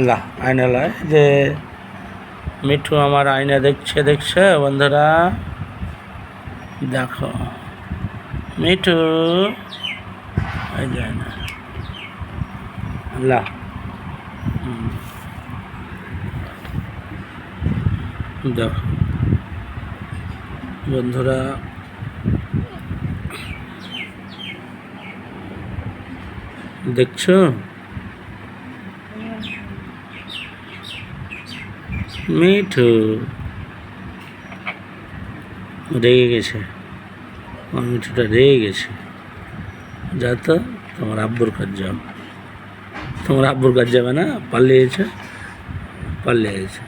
লা আয়না লয় যে মিঠু আমার আয়না দেখছে বন্ধুরা, দেখো মিঠু এই যে আয়না লা দেখো বন্ধুরা, দেখছো মিঠু রেগে গেছে, আমার মিঠুটা রেগে গেছে। যা তো তোমার আব্বুর কাজ যাও, তোমার আব্বুর কাজ যাবে না, পালিয়েছে।